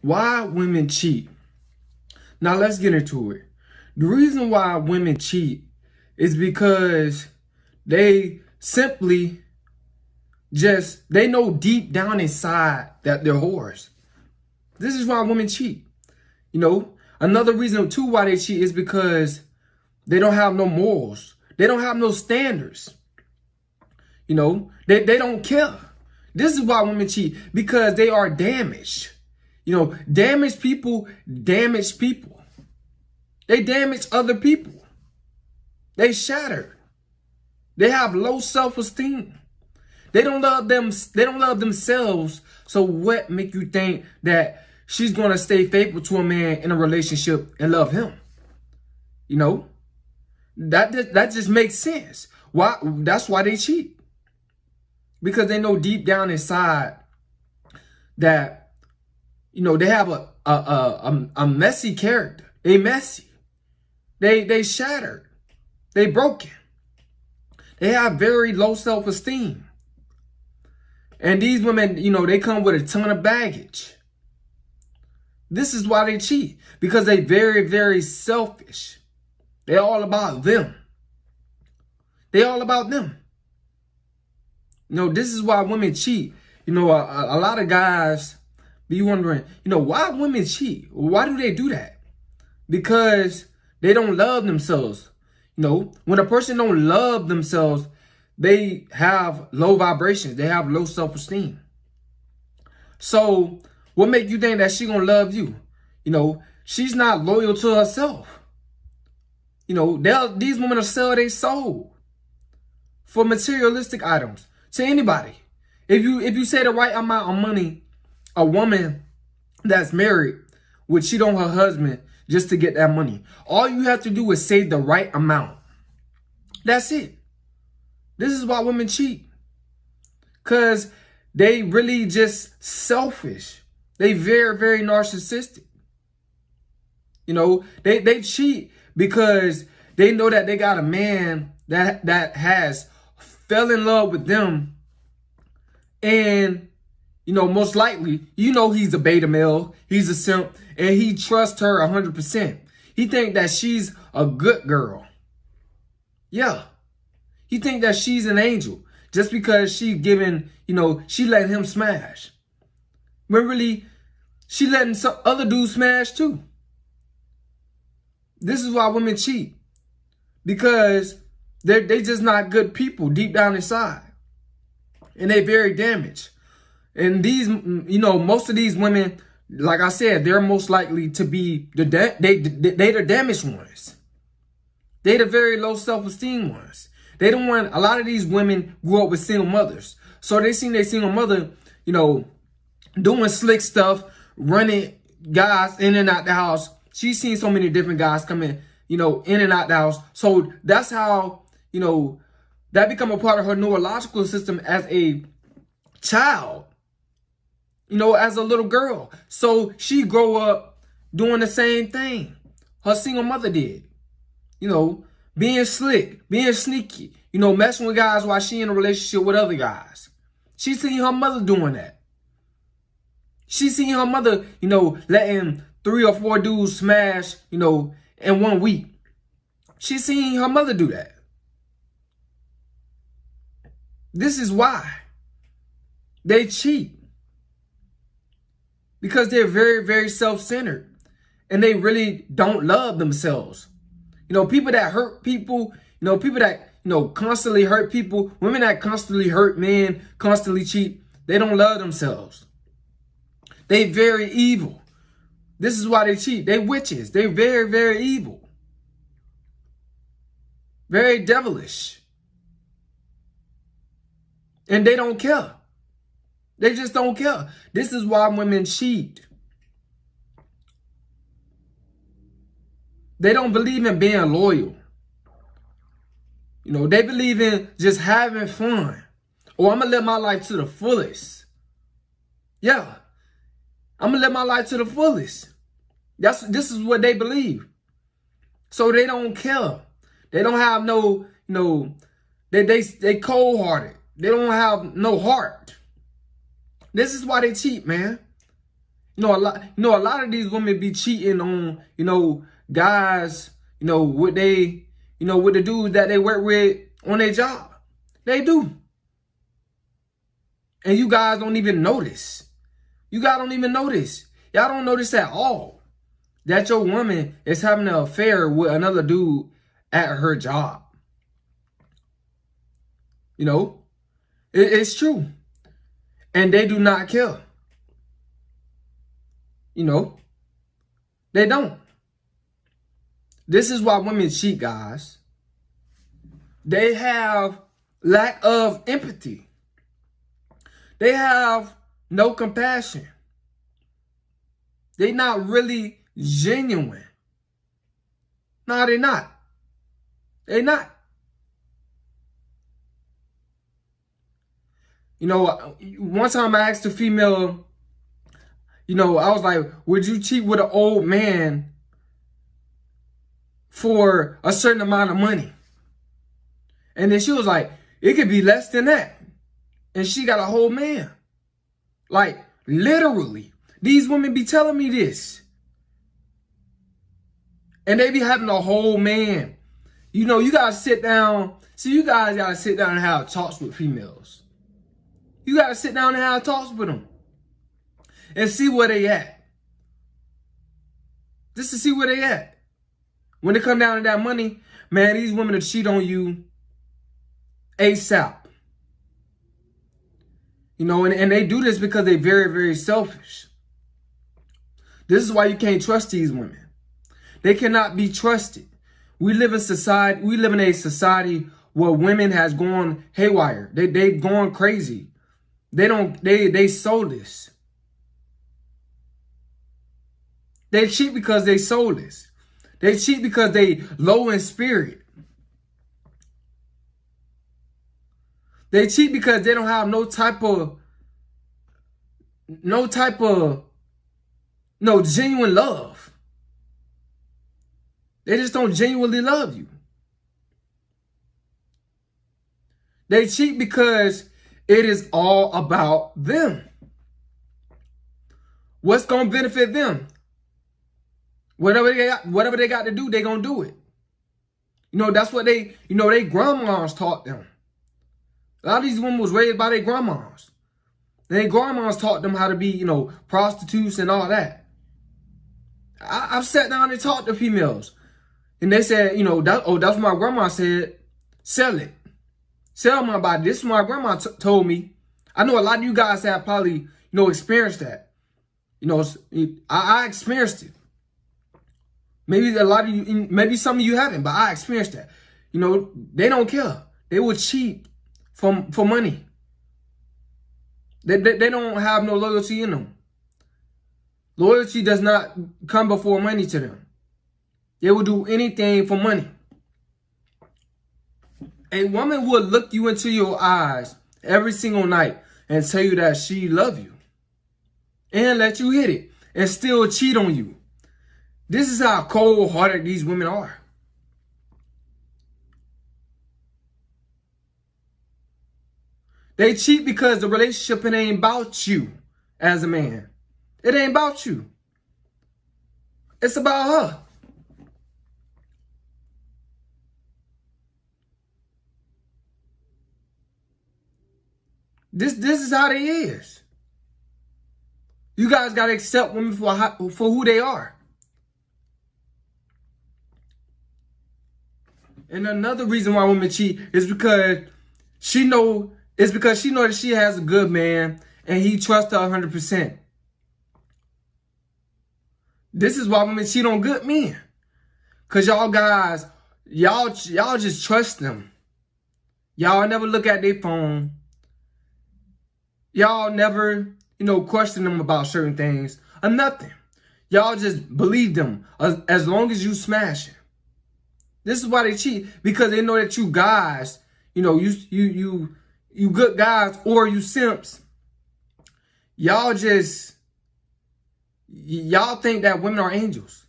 Why women cheat? Now let's get into it. The reason why women cheat is because they simply they know deep down inside that they're whores. This is why women cheat. Another reason too why they cheat is because they don't have no morals. They don't have no standards. They don't care. This is why women cheat, because they are damaged. Damaged people damage people. They damage other people. They shattered. They have low self-esteem. They don't love themselves. So what make you think that she's gonna stay faithful to a man in a relationship and love him? That just makes sense. Why? That's why they cheat. Because they know deep down inside that they have a messy character. They messy. They shattered. They broken. They have very low self-esteem. And these women, they come with a ton of baggage. This is why they cheat. Because they very, very selfish. They're all about them. They all about them. This is why women cheat. A lot of guys be wondering, why women cheat? Why do they do that? Because they don't love themselves. When a person don't love themselves, they have low vibrations. They have low self-esteem. So what make you think that she gonna love you? She's not loyal to herself. These women will sell their soul for materialistic items to anybody. If you say the right amount of money, a woman that's married would cheat on her husband just to get that money. All you have to do is say the right amount. That's it. This is why women cheat. Because they really just selfish. They very, very narcissistic. They cheat because they know that they got a man that has fell in love with them. And, most likely, he's a beta male. He's a simp. And he trusts her 100%. He think that she's a good girl. Yeah. He think that she's an angel. Just because she she letting him smash. But really, she letting some other dudes smash too. This is why women cheat. Because they just not good people deep down inside. And they very damaged. And these, most of these women, like I said, they're most likely to be the damaged ones. They the very low self-esteem ones. They don't want, a lot of these women grew up with single mothers. So they seen their single mother, doing slick stuff, running guys in and out the house. She's seen so many different guys coming, in and out the house. So that's how, that become a part of her neurological system as a child, as a little girl. So she grow up doing the same thing her single mother did. Being slick, being sneaky, messing with guys while she in a relationship with other guys. She seen her mother doing that. She seen her mother, letting 3 or 4 dudes smash, in 1 week. She seen her mother do that. This is why they cheat. Because they're very, very self-centered. And they really don't love themselves. People that hurt people, people that, constantly hurt people, women that constantly hurt men, constantly cheat, they don't love themselves. They very evil. This is why they cheat. They witches. They're very, very evil. Very devilish. And they don't care. They just don't care. This is why women cheat. They don't believe in being loyal. They believe in just having fun. Or I'm going to live my life to the fullest. Yeah. I'm going to live my life to the fullest. This is what they believe. So they don't care. They don't have they cold-hearted. They don't have no heart. This is why they cheat, man. a lot of these women be cheating on, guys, with the dudes that they work with on their job. They do. And you guys don't even notice. You guys don't even notice. Y'all don't notice at all that your woman is having an affair with another dude at her job. It's true. And they do not care. They don't. This is why women cheat, guys. They have lack of empathy. They have no compassion. They're not really genuine. No, they're not. They're not. One time I asked a female, I was like, would you cheat with an old man for a certain amount of money? And then she was like, it could be less than that. And she got a whole man. Like, literally. These women be telling me this. And they be having a whole man. You gotta sit down. See, you guys gotta sit down and have talks with females. You gotta sit down and have talks with them. And see where they at. Just to see where they at. When it come down to that money, man, these women will cheat on you ASAP. And they do this because they're very, very selfish. This is why you can't trust these women. They cannot be trusted. We live in a society where women has gone haywire. They've gone crazy. They soulless. They cheat because they soulless. They cheat because they low in spirit. They cheat because they don't have no genuine love. They just don't genuinely love you. They cheat because it is all about them. What's going to benefit them? Whatever they got to do, they going to do it. That's what they grandmas taught them. A lot of these women was raised by their grandmas. Their grandmas taught them how to be, prostitutes and all that. I've sat down and talked to females. And they said, that's what my grandma said. Sell it. Sell my body. This is what my grandma told me. I know a lot of you guys have probably, experienced that. I experienced it. Maybe a lot of you, maybe some of you haven't, but I experienced that. They don't care. They will cheat for money. They don't have no loyalty in them. Loyalty does not come before money to them. They will do anything for money. A woman will look you into your eyes every single night and tell you that she loves you. And let you hit it and still cheat on you. This is how cold-hearted these women are. They cheat because the relationship, it ain't about you as a man. It ain't about you. It's about her. This is how they is. You guys got to accept women for who they are. And another reason why women cheat is because she know that she has a good man and he trusts her 100%. This is why women cheat on good men. Cause y'all guys, y'all just trust them. Y'all never look at their phone. Y'all never, question them about certain things or nothing. Y'all just believe them as long as you smash it. This is why they cheat, because they know that you guys, you good guys or you simps. Y'all think that women are angels.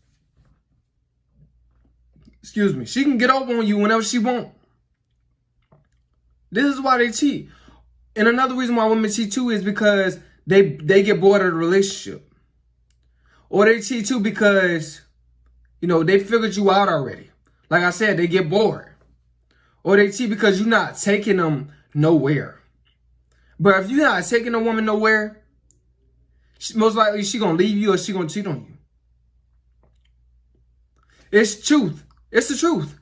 Excuse me. She can get over on you whenever she wants. This is why they cheat. And another reason why women cheat too is because they get bored of the relationship. Or they cheat too because, you know, they figured you out already. Like I said, they get bored. Or they cheat because you're not taking them nowhere. But if you're not taking a woman nowhere, most likely she gonna leave you or she gonna cheat on you. It's truth. It's the truth.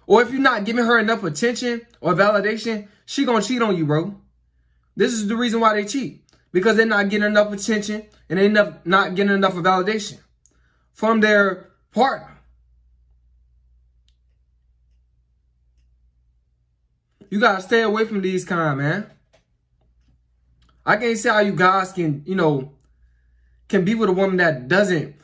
Or if you're not giving her enough attention or validation, she gonna cheat on you, bro. This is the reason why they cheat. Because they're not getting enough attention and they're not getting enough validation from their partner. You gotta stay away from these kind, man. I can't see how you guys can, you know, can be with a woman that doesn't